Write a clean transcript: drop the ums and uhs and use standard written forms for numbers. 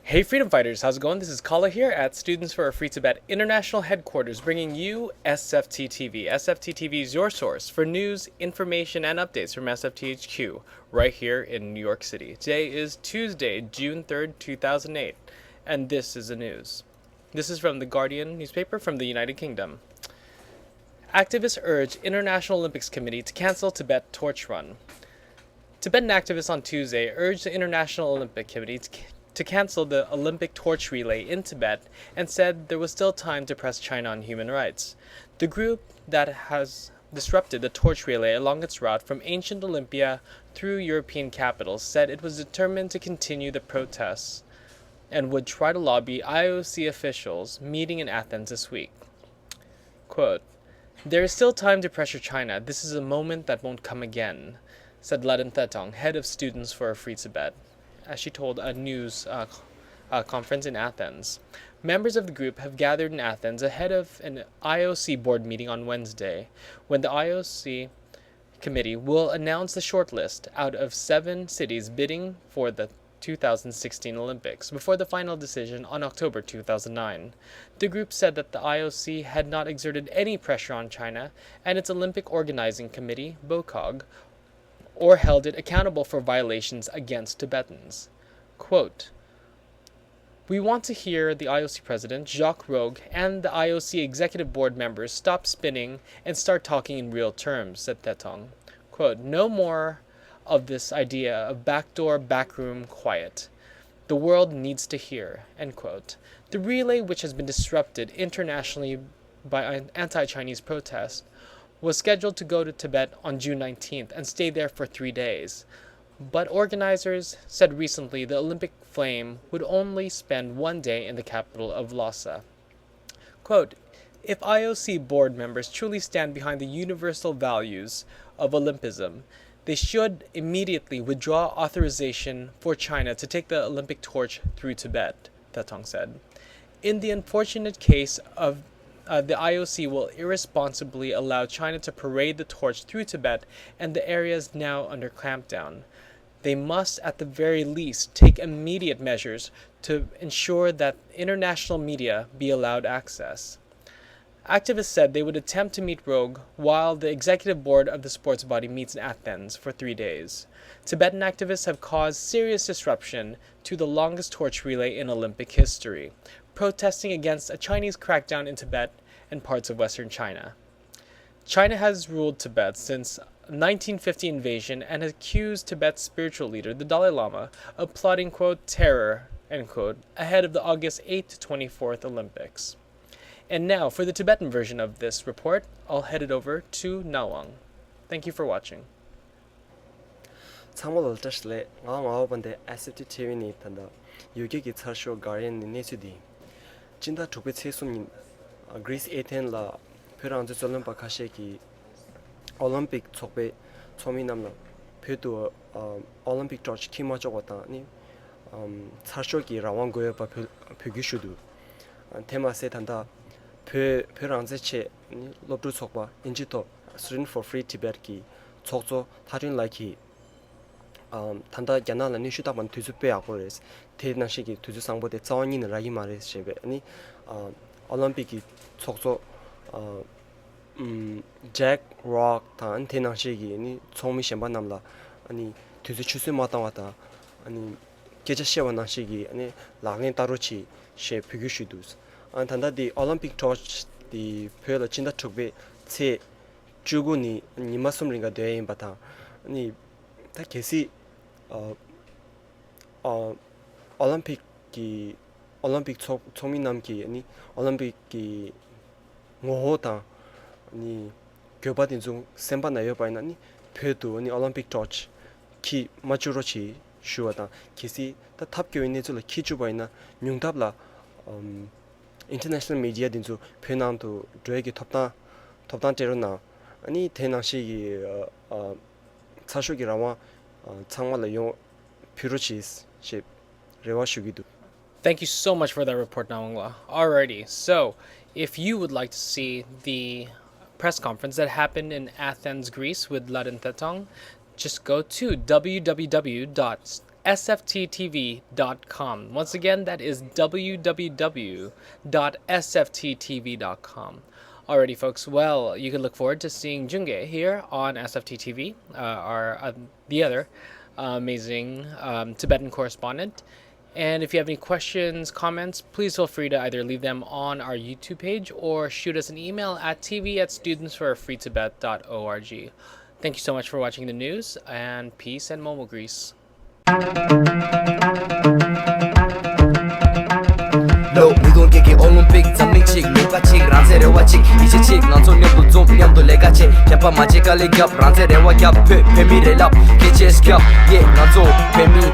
Hey Freedom Fighters, how's it going? This is Kala here at Students for a Free Tibet International Headquarters, bringing you SFTtv. SFTtv is your source for news, information, and updates from SFTHQ right here in New York City. Today is Tuesday, June 3rd, 2008, and this is the news. This is from the Guardian newspaper from the United Kingdom. Activists urge International Olympics Committee to cancel Tibet torch run. Tibetan activists on Tuesday urged the International Olympic Committee to cancel the Olympic torch relay in Tibet and said there was still time to press China on human rights. The group that has disrupted the torch relay along its route from ancient Olympia through European capitals said it was determined to continue the protests and would try to lobby IOC officials meeting in Athens this week. Quote, "There is still time to pressure China. This is a moment that won't come again," said Lhadon Tethong, head of Students for a Free Tibet, as she told a news conference in Athens. Members of the group have gathered in Athens ahead of an IOC board meeting on Wednesday, when the IOC committee will announce the shortlist out of 7 cities bidding for the 2016 Olympics, before the final decision on October 2009. The group said that the IOC had not exerted any pressure on China and its Olympic Organizing Committee, BOCOG, or held it accountable for violations against Tibetans. Quote, "We want to hear the IOC president, Jacques Rogue, and the IOC executive board members stop spinning and start talking in real terms," said Tethong. Quote, "No more of this idea of backdoor, backroom quiet. The world needs to hear," end quote. The relay, which has been disrupted internationally by anti-Chinese protests, was scheduled to go to Tibet on June 19th and stay there for 3 days. But organizers said recently the Olympic flame would only spend 1 day in the capital of Lhasa. Quote, "If IOC board members truly stand behind the universal values of Olympism, they should immediately withdraw authorization for China to take the Olympic torch through Tibet," Tethong said. "In the unfortunate case of the IOC will irresponsibly allow China to parade the torch through Tibet and the areas now under clampdown. They must, at the very least, take immediate measures to ensure that international media be allowed access." Activists said they would attempt to meet Rogue while the executive board of the sports body meets in Athens for 3 days. Tibetan activists have caused serious disruption to the longest torch relay in Olympic history, protesting against a Chinese crackdown in Tibet and parts of western China. China has ruled Tibet since 1950 invasion and has accused Tibet's spiritual leader, the Dalai Lama, of plotting, quote, "terror," end quote, ahead of the August 8th to 24th Olympics. And now, for the Tibetan version of this report, I'll head it over to Nawang. Thank you for watching. 참고로 뜻을 아홉번데 SFTtv 탄다 유기기 차쇼 가리엔 네스디 진다 두베 체순 그리스 에텐라 페란즈 올림픽 카셰기 올림픽 촉베 초미남나 페도 올림픽 torch 팀마 쪽었다니 차쇼기 라왕고에 바 표기슈도 테마세 탄다 페란즈체 로브 촉바 인지토 Student for Free Tibet ki 촉조 타린 라이키 단다 야나라 니슈다만 투즈페 아고레스 테나시기 투즈 상보데 자원인 라기 마레스 셰베 아니 올림픽이 촉조 잭 록탄 테나시기 니 총미 셴바남라 아니 투즈 추스 마타 왔다 아니 게자시와나시기 아니 라게 따로치 셰 피규슈두스 안 단다디 올림픽 토치 디 페라 진다 촉베 체 주군이 니마숨링가 되인 바타 아니 다 계시 올림픽 총미남기 아니 올림픽기 모호다 니 교바딘 중 셈바 나요 바이나 니 페도 니 올림픽 토치 키 마추로치 슈어다 키시 다 탑교 있는 줄 키주 바이나 뇽답라 international media dinzu 페난도 드레기 톱단 테로나 아니 테낭시기 차슈기라와 창말라 용 퓨로치스 십 레와슈기도. Thank you so much for that report, Nawangwa. Alrighty, so if you would like to see the press conference that happened in Athens, Greece with Lhadon Tethong, just go to www.sfttv.com. Once again, that is www.sfttv.com. Alrighty, folks. Well, you can look forward to seeing Junge here on SFTtv, the other amazing Tibetan correspondent. And if you have any questions, comments, please feel free to either leave them on our YouTube page or shoot us an email at tv@studentsforafreetibet.org. Thank you so much for watching the news, and peace and Momo Greece. No, we gon' get Olympic, something chick, look at chick, ranzere wa chick, ichi chick, nanzo nyamdo zom, nyamdo lega chick, kyapa machi kale gyap, ranzere wa gyap, pe mi relap, keches gyap, yeah, nanzo, pe mi.